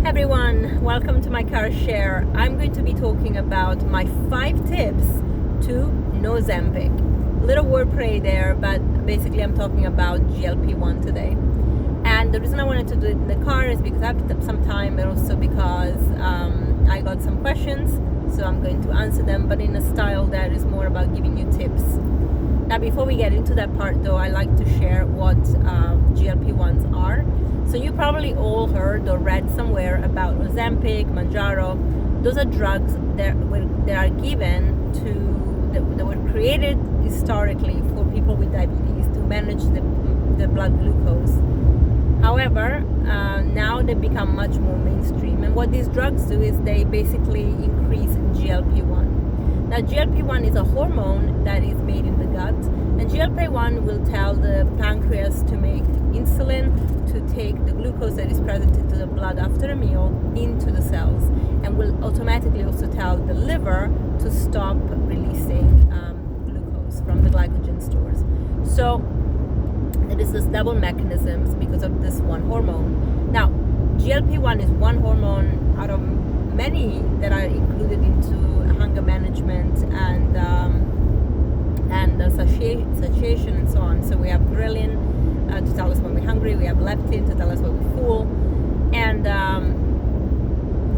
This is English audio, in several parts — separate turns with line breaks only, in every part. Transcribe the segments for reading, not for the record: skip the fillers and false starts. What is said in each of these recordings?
Everyone, welcome to my car share. I'm going to be talking about my 5 tips to Nozempic. Little wordplay there, but basically I'm talking about GLP-1 today. And the reason I wanted to do it in the car is because I have some time, but also because I got some questions, so I'm going to answer them, but in a style that is more about giving you tips. Now, before we get into that part though, I like to share what GLP-1s are. So you probably all heard or read somewhere about Ozempic, Mounjaro. Those are drugs that are given that were created historically for people with diabetes to manage the blood glucose. However, now they become much more mainstream, and what these drugs do is they basically increase GLP-1. Now, GLP-1 is a hormone that is made in the gut, and GLP-1 will tell the pancreas to make insulin, to take the glucose that is present into the blood after a meal into the cells, and will automatically also tell the liver to stop releasing glucose from the glycogen stores. So there is this double mechanisms because of this one hormone. Now, GLP-1 is one hormone out of many that are included into hunger management and satiation and so on. So we have ghrelin to tell us when we're hungry, we have leptin to tell us when we're full, and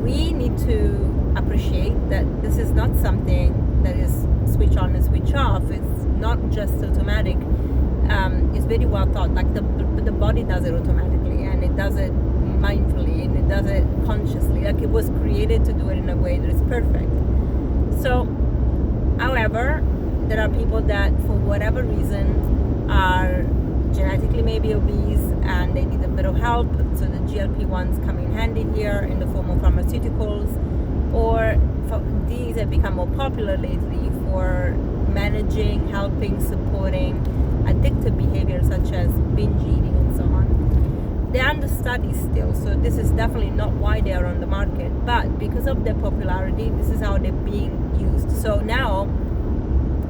we need to appreciate that this is not something that is switch on and switch off. It's not just automatic. It's very well thought. Like the body does it automatically, and it does it mindfully, and it does it consciously. Like it was created to do it in a way that is perfect. So, however, there are people that for whatever reason are genetically maybe obese and they need a bit of help, so the GLP-1s come in handy here in the form of pharmaceuticals, or these have become more popular lately for managing, helping, supporting addictive behaviors such as binge eating and so on. They're under study still, so this is definitely not why they are on the market, but because of their popularity, this is how they're being used. So now,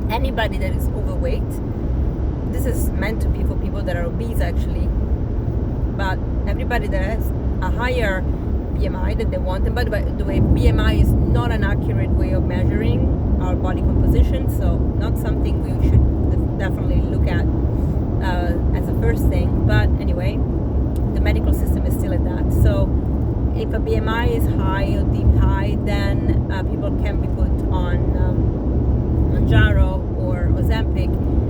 anybody that is overweight, this is meant to be for people that are obese actually, but everybody that has a higher BMI that they want, and by the way, BMI is not an accurate way of measuring our body composition, so not something we should definitely look at as a first thing, but anyway, the medical system is still at that. So if a BMI is high or deemed high, then people can be put on Mounjaro or Ozempic,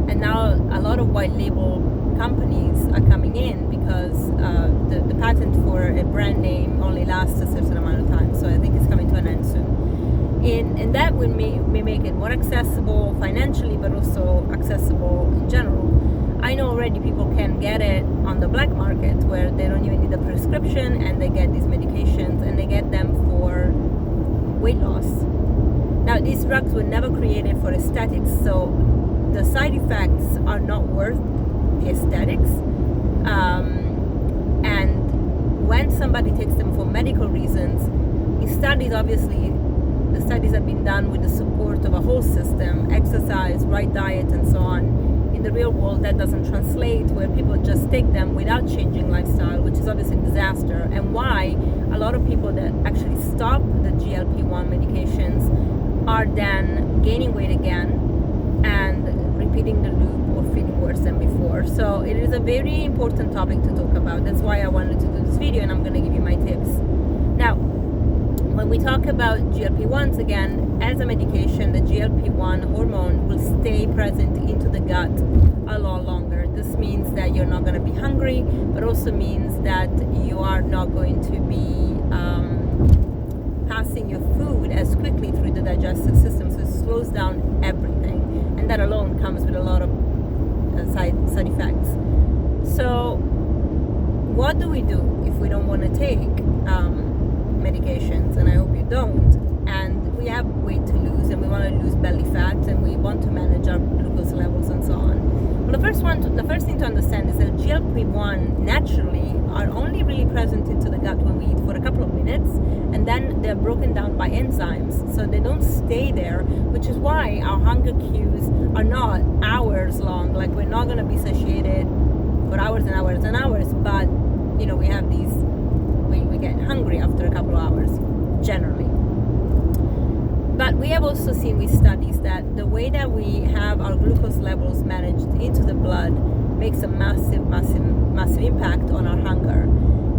and now a lot of white label companies are coming in because the patent for a brand name only lasts a certain amount of time, so I think it's coming to an end soon. And that will make it more accessible financially, but also accessible in general. I know already people can get it on the black market where they don't even need a prescription, and they get these medications and they get them for weight loss. Now, these drugs were never created for aesthetics, so the side effects are not worth the aesthetics. And when somebody takes them for medical reasons, in studies, obviously, the studies have been done with the support of a whole system, exercise, right diet, and so on. In the real world, that doesn't translate, where people just take them without changing lifestyle, which is obviously a disaster, and why a lot of people that actually stop the GLP-1 medications are then gaining weight again and repeating the loop or feeling worse than before. So it is a very important topic to talk about. That's why I wanted to do this video, and I'm going to give you my tips. Now, when we talk about GLP-1s again, as a medication, the GLP-1 hormone will stay present into the gut a lot longer. This means that you're not going to be hungry, but also means that you are not going to be passing your food as quickly through the digestive system, so it slows down everything, and that alone comes with a lot of side effects. So what do we do if we don't want to take medications? And I hope you don't, and we have weight to lose, and we want to lose belly fat, and we want to manage our glucose levels and so on. Well, the first thing to understand is that GLP-1 naturally are only really present into the gut when we eat for a couple of minutes, and then they're broken down by enzymes, so they don't stay there, which is why our hunger cues are not hours long. Like, we're not going to be satiated for hours and hours and hours, but we have these, we get hungry after a couple generally. But we have also seen with studies that the way that we have our glucose levels managed into the blood makes a massive impact on our hunger.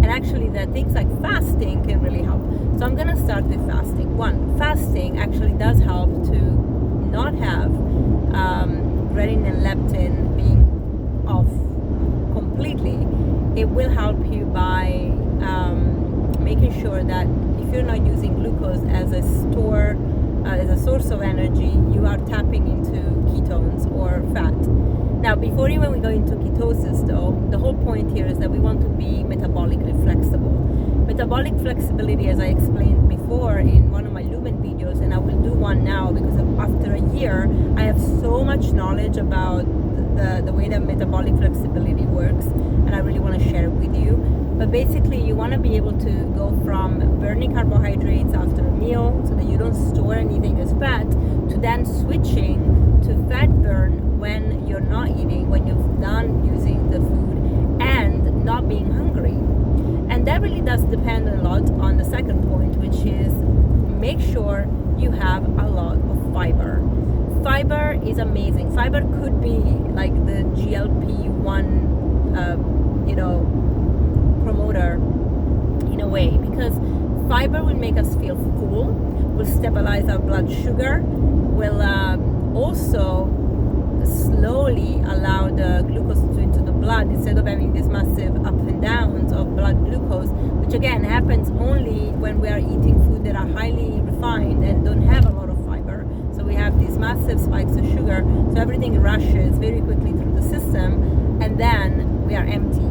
And actually that things like fasting can really help. So I'm gonna start with fasting. One, fasting actually does help to not have ghrelin and leptin being off completely. It will help you by making sure that if you're not using glucose as a store, as a source of energy, you are tapping into ketones or fat. Now, before even we go into ketosis though, the whole point here is that we want to be metabolically flexible. Metabolic flexibility, as I explained before in one of my Lumen videos, and I will do one now because after a year, I have so much knowledge about the way that metabolic flexibility works, and I really want to share it with you. But basically, you want to be able to go from burning carbohydrates after a meal so that you don't store anything as fat, to then switching to fat burn when you're not eating, when you've done using the food and not being hungry. And that really does depend a lot on the second point, which is make sure you have a lot of fiber. Fiber is amazing. Fiber could be like the GLP-1, promoter in a way, because fiber will make us feel full, will stabilize our blood sugar, will also slowly allow the glucose to into the blood instead of having these massive up and downs of blood glucose, which again happens only when we are eating food that are highly refined and don't have a lot of fiber. So we have these massive spikes of sugar, so everything rushes very quickly through the system, and then we are empty.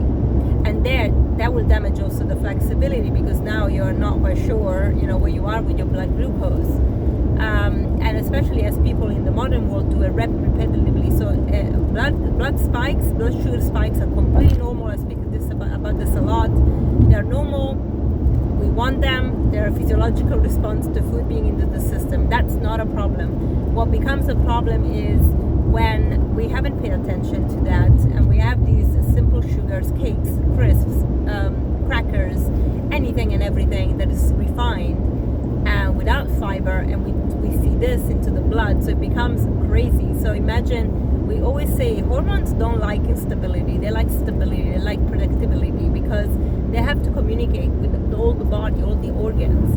And that will damage also the flexibility, because now you're not quite sure, where you are with your blood glucose. And especially as people in the modern world do it repetitively. So blood sugar spikes are completely normal. I speak about this a lot. They're normal. We want them. They're a physiological response to food being into the system. That's not a problem. What becomes a problem is when we haven't paid attention to that, and we have these simple sugars, cakes, crisps, crackers, anything and everything that is refined without fiber, and we see this into the blood, so it becomes crazy. So imagine, we always say hormones don't like instability, they like stability, they like predictability, because they have to communicate with all the body, all the organs.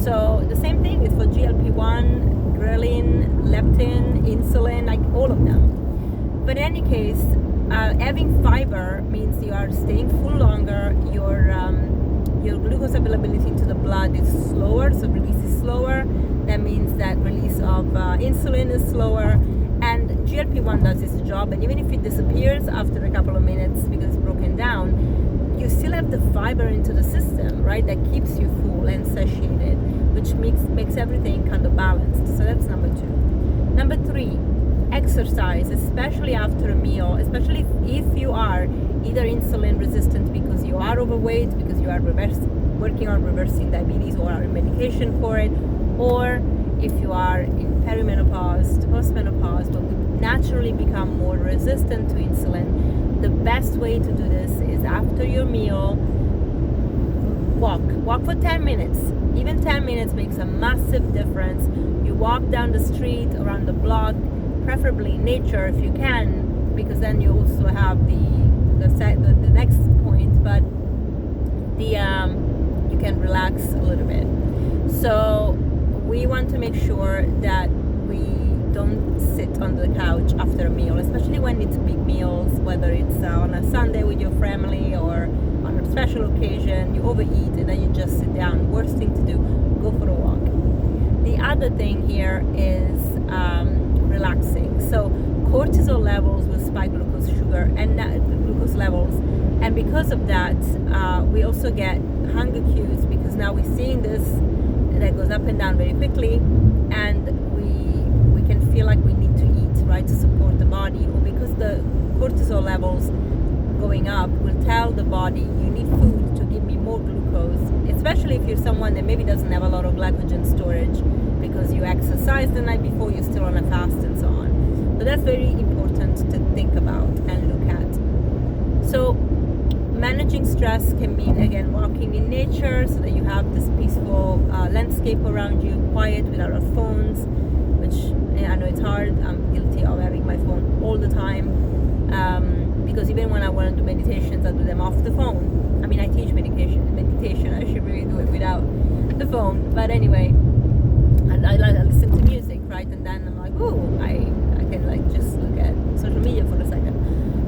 So the same thing is for GLP-1, ghrelin, leptin, insulin, like all of them. But in any case, having fiber means you are staying full longer, your glucose availability into the blood is slower, so release is slower. That means that release of insulin is slower, and GLP-1 does its job, and even if it disappears after a couple of minutes because it's broken down, you still have the fiber into the system, right, that keeps you full and satiated, which makes everything kind of balanced. So that's number 2. Number 3, exercise, especially after a meal, especially if you are either insulin resistant because you are overweight, because you are working on reversing diabetes or are on medication for it, or if you are in perimenopause to postmenopause but we naturally become more resistant to insulin. The best way to do this is after your meal, walk for 10 minutes. Even 10 minutes makes a massive difference. You walk down the street, around the block, preferably nature if you can, because then you also have the next point, but you can relax a little bit. So we want to make sure that we don't sit on the couch after a meal, especially when it's big meals, whether it's on a Sunday with your family or on a special occasion. You overeat and then you just sit down. Worst thing to do, go for a walk. The other thing here is relaxing. So cortisol levels will spike glucose sugar and glucose levels, and because of that we also get hunger cues, because now we're seeing this that goes up and down very quickly, and we can feel like we need to eat, right, to support the body, or because the cortisol levels going up will tell the body you need food to give me more glucose, especially if you're someone that maybe doesn't have a lot of glycogen storage because you exercised the night before, you're still on a fast and so on. So that's very important to think about and look at. So Managing stress can mean, again, walking in nature so that you have this peaceful landscape around you, quiet without our phones, which I know it's hard. I'm guilty of having my phone all the time, because even when I want to do meditations, I do them off the phone. I mean, I teach meditation. I should really do it without the phone. But anyway, I listen to music, right? And then I'm like, ooh, I can like just look at social media for a second.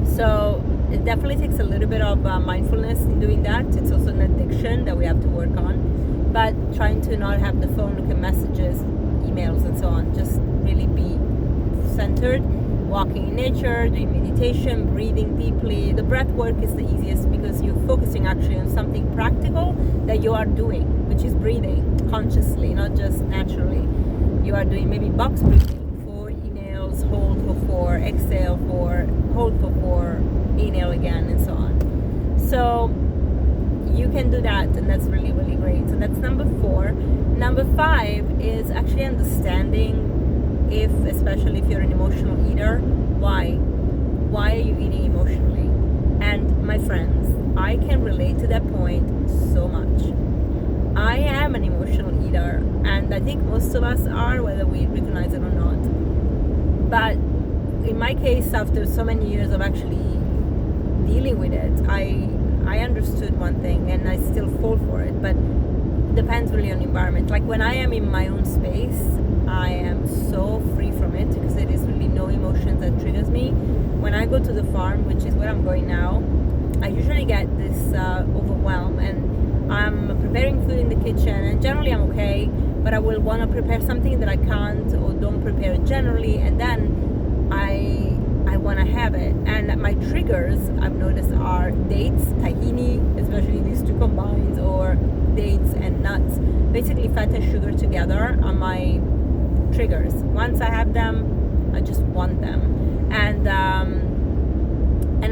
So it definitely takes a little bit of mindfulness in doing that. It's also an addiction that we have to work on. But trying to not have the phone, look at messages, emails, and so on. Just really be centered. Walking in nature, doing meditation, breathing deeply. The breath work is the easiest because you're focusing actually on something practical that you are doing, which is breathing consciously, not just naturally. You are doing maybe box breathing, 4 inhales, hold for 4, exhale for, hold for 4, inhale again, and so on. So you can do that, and that's really, really great. So that's number 4. Number 5 is actually understanding, especially if you're an emotional eater, why are you eating emotionally? And my friends, I can relate to that point so much. I am an emotional eater, and I think most of us are, whether we recognize it or not. But in my case, after so many years of actually dealing with it, I understood one thing, and I still fall for it, but it depends really on the environment. Like when I am in my own space, I am so free from it because there is really no emotions that triggers me. When I go to the farm, which is where I'm going now, I usually get this overwhelm, and I'm preparing food in the kitchen, and generally I'm okay, but I will want to prepare something that I can't or don't prepare generally, and then I want to have it. And my triggers, I've noticed, are dates, tahini, especially these two combined, or dates and nuts. Basically fat and sugar together are my triggers. Once I have them, I just want them. And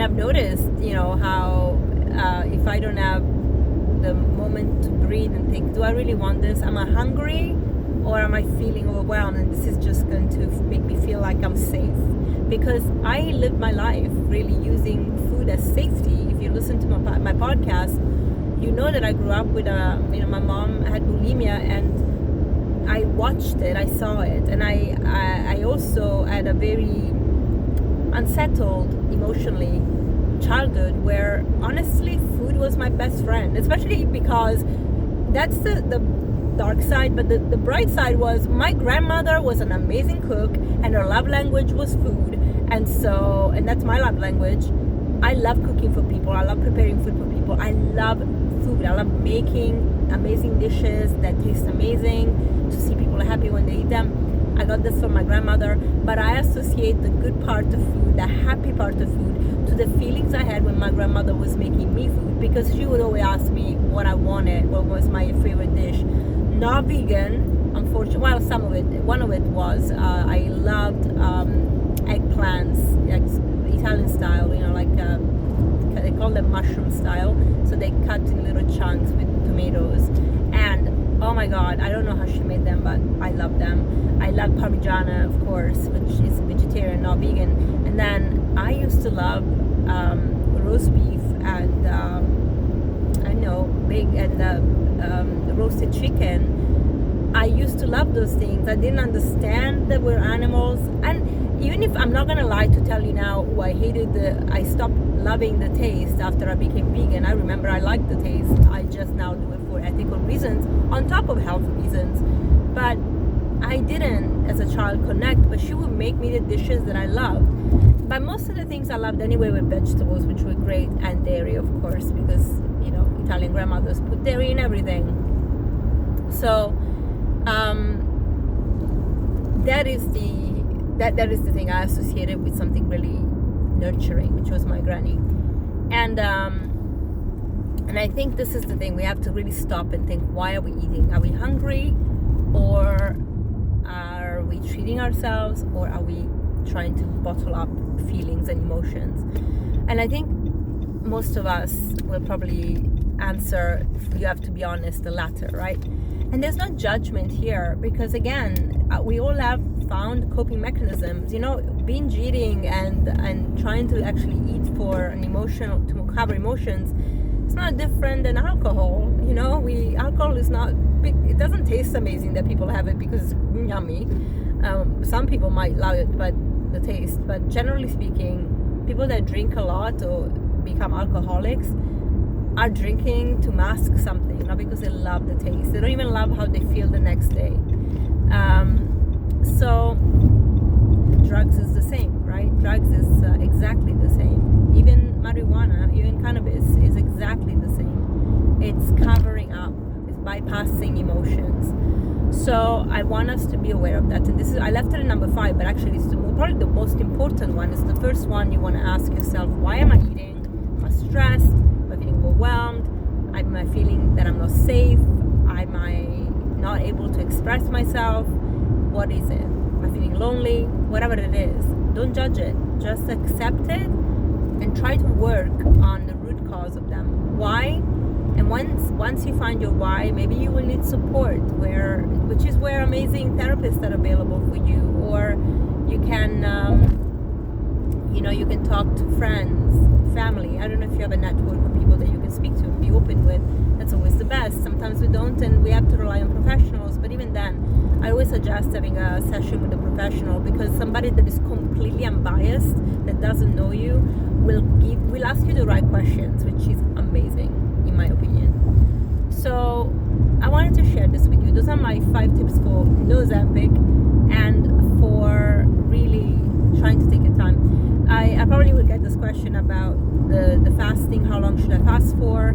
I've noticed, how if I don't have the moment to breathe and think, do I really want this? Am I hungry, or am I feeling overwhelmed, and this is just going to make me feel like I'm safe? Because I lived my life really using food as safety. If you listen to my podcast, you know that I grew up with my mom had bulimia, and I watched it, I saw it, and I also had a very unsettled emotionally childhood where honestly food was my best friend, especially because that's the dark side, but the bright side was my grandmother was an amazing cook, and her love language was food, and that's my love language. I love cooking for people, I love preparing food for people, I love food, I love making amazing dishes that taste amazing, to see people happy when they eat them. I got this from my grandmother, but I associate the good part of food, the happy part of food, to the feelings I had when my grandmother was making me food, because she would always ask me what I wanted, what was my favorite dish. Not vegan, unfortunately. Well, some of it. One of it was I loved eggplants, Italian style. They call them mushroom style. So they cut in little chunks with tomatoes. And oh my God, I don't know how she made them, but I love them. I love Parmigiana, of course, which is vegetarian, not vegan. And then I used to love roast beef and roasted chicken. I used to love those things. I didn't understand that we're animals, and even if I'm not gonna lie to tell you now, I stopped loving the taste after I became vegan. I remember I liked the taste. I just now do it for ethical reasons on top of health reasons. But I didn't as a child connect, but she would make me the dishes that I loved. But most of the things I loved anyway were vegetables, which were great, and dairy, of course, because Italian grandmothers put dairy in everything. So that is the thing I associated with something really nurturing, which was my granny. And I think this is the thing, we have to really stop and think, why are we eating? Are we hungry, or are we treating ourselves, or are we trying to bottle up feelings and emotions? And I think most of us will probably answer, you have to be honest, the latter, right? And there's no judgment here, because again, we all have found coping mechanisms. Binge eating and trying to actually eat for an emotional, to cover emotions, not different than alcohol. You know, alcohol is not big. It doesn't taste amazing that people have it because it's yummy. Some people might love it, but the taste. But generally speaking, people that drink a lot or become alcoholics are drinking to mask something, not because they love the taste. They don't even love how they feel the next day. So drugs is the same, right? Drugs is exactly the same. Even marijuana, even cannabis is exactly the same. It's covering up, it's bypassing emotions. So I want us to be aware of that. And this is, I left it at number 5, but actually it's probably the most important one. It's the first one. You want to ask yourself, why am I eating? Am I stressed? Am I feeling overwhelmed? Am I feeling that I'm not safe? Am I not able to express myself? What is it? Am I feeling lonely? Whatever it is, don't judge it. Just accept it and try to work on the root cause of them. Why? And once you find your why, maybe you will need support, which is where amazing therapists are available for you, or you can, you can talk to friends, family. I don't know if you have a network of people that you can speak to and be open with. That's always the best. Sometimes we don't, and we have to rely on professionals. But even then, I always suggest having a session with a professional, because somebody that is completely unbiased, that doesn't know you, will ask you the right questions, which is amazing, in my opinion. So I wanted to share this with you. Those are my 5 tips for Nozempic and for really trying to take your time. I probably will get this question about the fasting. How long should I fast for?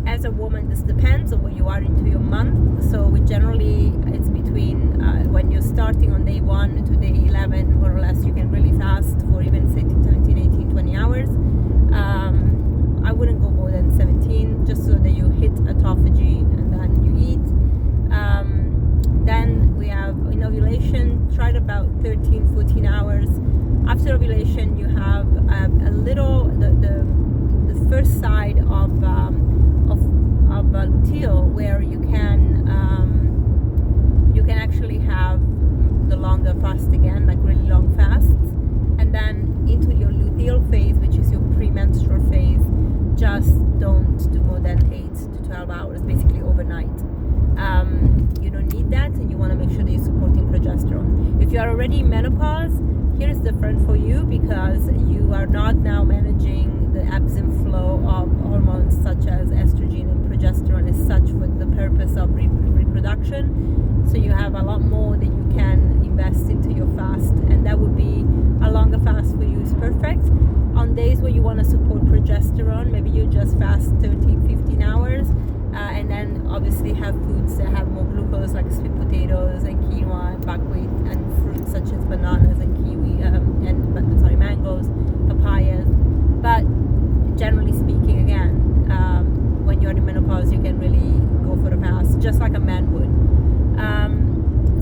As a woman, this depends on where you are into your month. So it's between when you're starting on day 1 to day 11, more or less, you can really fast for even 17, 18, 20 hours. I wouldn't go more than 17, just so that you hit autophagy and then you eat. Then we have in ovulation, try it about 13, 14 hours. After ovulation, you have a little the first side of luteal, where you can actually have the longer fast again, like really long fasts, and then into your luteal phase, which is your premenstrual phase. Just don't do more than 8 to 12 hours, basically overnight. You don't need that, and you want to make sure that you're supporting progesterone. If you are already in menopause, here is different for you, because you are not now managing the ebbs and flow of hormones such as estrogen and progesterone as such for the purpose of reproduction. So you have a lot more that you can invest into your fast, and that would be a longer fast for you is perfect. On days where you want to support progesterone, maybe you just fast 13, 15 hours, and then obviously have foods that have more glucose, like sweet potatoes and quinoa and buckwheat, and fruits such as bananas and kiwi, mangoes, papayas. But generally speaking, again, when you're in menopause, you can really go for a fast, just like a man would.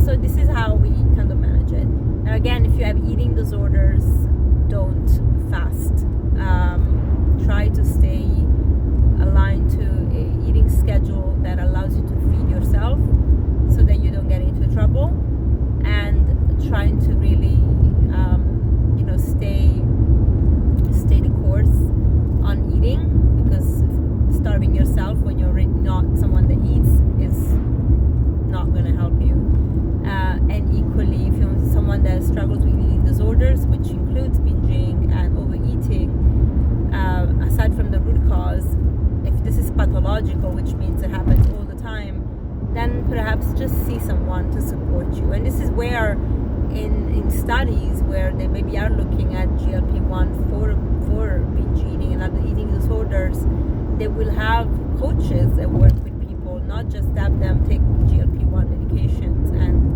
So this is how we kind of manage it. Now again, if you have eating disorders, don't fast. Try to stay aligned to an eating schedule that allows you to feed yourself, so that you don't get into trouble, and trying to really stay the course on eating, because starving yourself when you're not someone that eats is not going to help you. And equally, if you're someone that struggles with eating disorders, which includes binging and overeating, aside from the root cause, if this is pathological, which means it happens all the time, then perhaps just see someone to support you. And this is where in studies where they maybe are looking at GLP-1 for binge eating and other eating disorders, they will have coaches that work with people, not just have them take GLP-1 medications and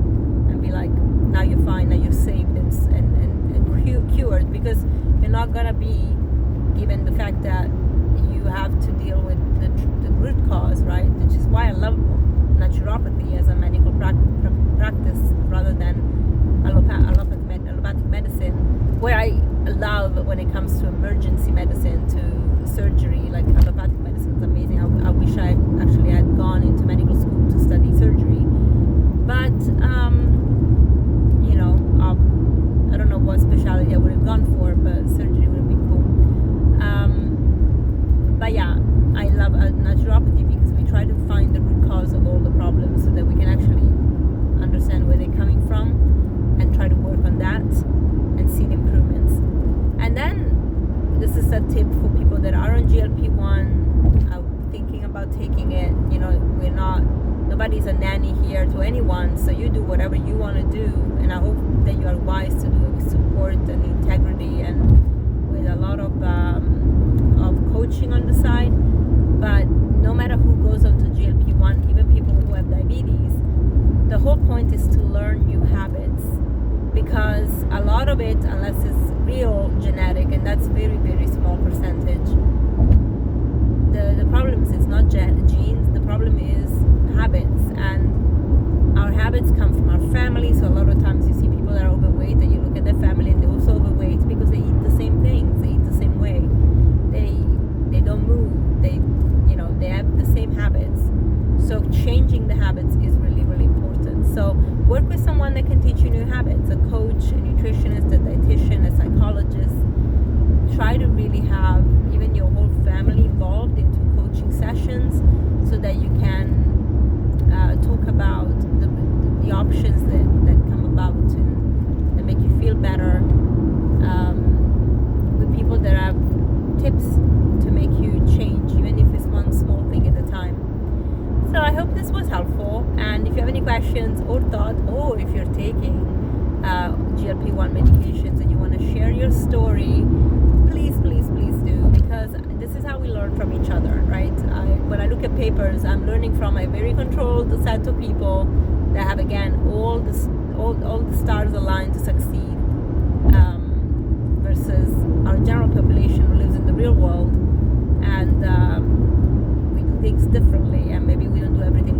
be like, now you're fine, now you're saved and cured, because you're not gonna be, given the fact that you have to deal with the root cause, right? Which is why I love naturopathy as a medical practice rather than allopathic medicine, where I love when it comes to emergency medicine, to surgery. Like allopathic medicine is amazing. I wish I actually had gone into medical school to study surgery, but I don't know what specialty I would have gone for, but surgery would have been cool. But yeah, I love nobody's a nanny here to anyone, so you do whatever you want to do, and I hope that you are wise to do it with support and integrity and with a lot of coaching on the side. But no matter who goes onto GLP-1, even people who have diabetes, the whole point is to learn new habits, because a lot of it, unless it's real genetic, and that's very, very small percentage, the problem is it's not genes, the problem is habits, and our habits come from our family. So a lot of times you see people that are overweight and you look at their family and they're also overweight because they eat the same things, they eat the same way, they don't move, they have the same habits. So changing the habits is really, really important. So work with someone that can teach you new habits, a coach, a nutritionist, a dietitian, a psychologist. Try to really have even your whole family involved into coaching sessions so that you can talk about the options that come about and that make you feel better, with people that have tips to make you change, even if it's one small thing at a time. So I hope this was helpful, and if you have any questions or thoughts, or if you're taking GLP-1 medications and you want to share your story, please do, because this is how we learn from each other, right? When I look at papers, I'm learning from a very controlled set of people that have, again, all the stars aligned to succeed, versus our general population who lives in the real world, and we do things differently, and maybe we don't do everything